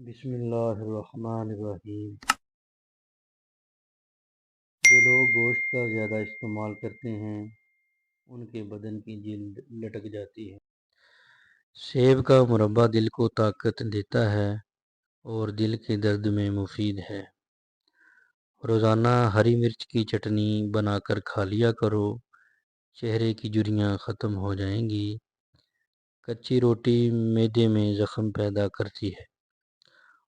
بسم اللہ الرحمن الرحیم۔ جو لوگ گوشت کا زیادہ استعمال کرتے ہیں ان کے بدن کی جلد لٹک جاتی ہے۔ سیب کا مربع دل کو طاقت دیتا ہے اور دل کے درد میں مفید ہے۔ روزانہ ہری مرچ کی چٹنی بنا کر کھا لیا کرو، چہرے کی جھریاں ختم ہو جائیں گی۔ کچی روٹی معدے میں زخم پیدا کرتی ہے۔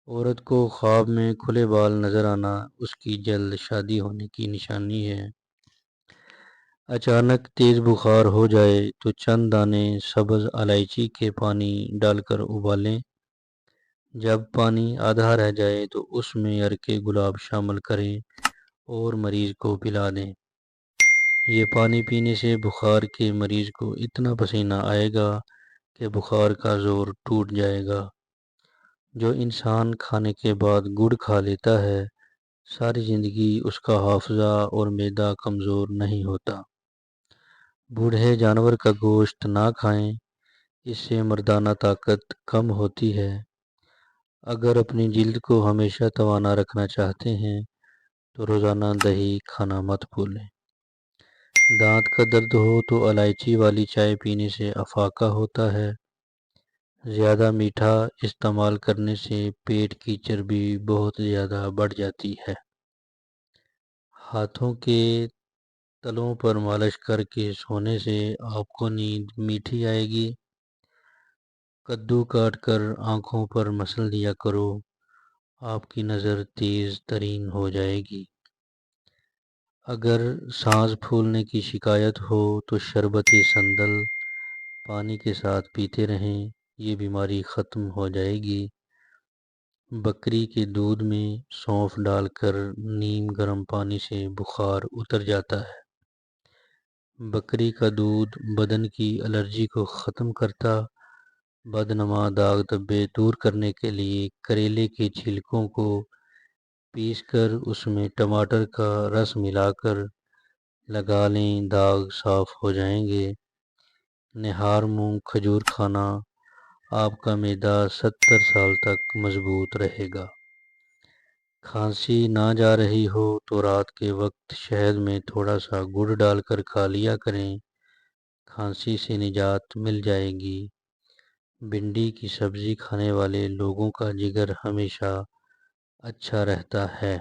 عورت کو خواب میں کھلے بال نظر آنا اس کی جلد شادی ہونے کی نشانی ہے۔ اچانک تیز بخار ہو جائے تو چند دانے سبز الائچی کے پانی ڈال کر ابالیں۔ جب پانی آدھا رہ جائے تو اس میں عرق گلاب شامل کریں اور مریض کو پلا دیں۔ یہ پانی پینے سے بخار کے مریض کو اتنا پسینہ آئے گا کہ بخار کا زور ٹوٹ جائے گا۔ جو انسان کھانے کے بعد گڑ کھا لیتا ہے ساری زندگی اس کا حافظہ اور معدہ کمزور نہیں ہوتا۔ بوڑھے جانور کا گوشت نہ کھائیں، اس سے مردانہ طاقت کم ہوتی ہے۔ اگر اپنی جلد کو ہمیشہ توانا رکھنا چاہتے ہیں تو روزانہ دہی کھانا مت بھولیں۔ دانت کا درد ہو تو الائچی والی چائے پینے سے افاقہ ہوتا ہے۔ زیادہ میٹھا استعمال کرنے سے پیٹ کی چربی بہت زیادہ بڑھ جاتی ہے۔ ہاتھوں کے تلوں پر مالش کر کے سونے سے آپ کو نیند میٹھی آئے گی۔ کدو کاٹ کر آنکھوں پر مسل دیا کرو، آپ کی نظر تیز ترین ہو جائے گی۔ اگر سانس پھولنے کی شکایت ہو تو شربت سندل پانی کے ساتھ پیتے رہیں، یہ بیماری ختم ہو جائے گی۔ بکری کے دودھ میں سونف ڈال کر نیم گرم پانی سے بخار اتر جاتا ہے۔ بکری کا دودھ بدن کی الرجی کو ختم کرتا۔ بدنما داغ دھبے دور کرنے کے لیے کریلے کے چھلکوں کو پیس کر اس میں ٹماٹر کا رس ملا کر لگا لیں، داغ صاف ہو جائیں گے۔ نہار مونگ کھجور کھانا، آپ کا معدہ 70 سال تک مضبوط رہے گا۔ کھانسی نہ جا رہی ہو تو رات کے وقت شہد میں تھوڑا سا گڑ ڈال کر کھا لیا کریں، کھانسی سے نجات مل جائے گی۔ بھنڈی کی سبزی کھانے والے لوگوں کا جگر ہمیشہ اچھا رہتا ہے۔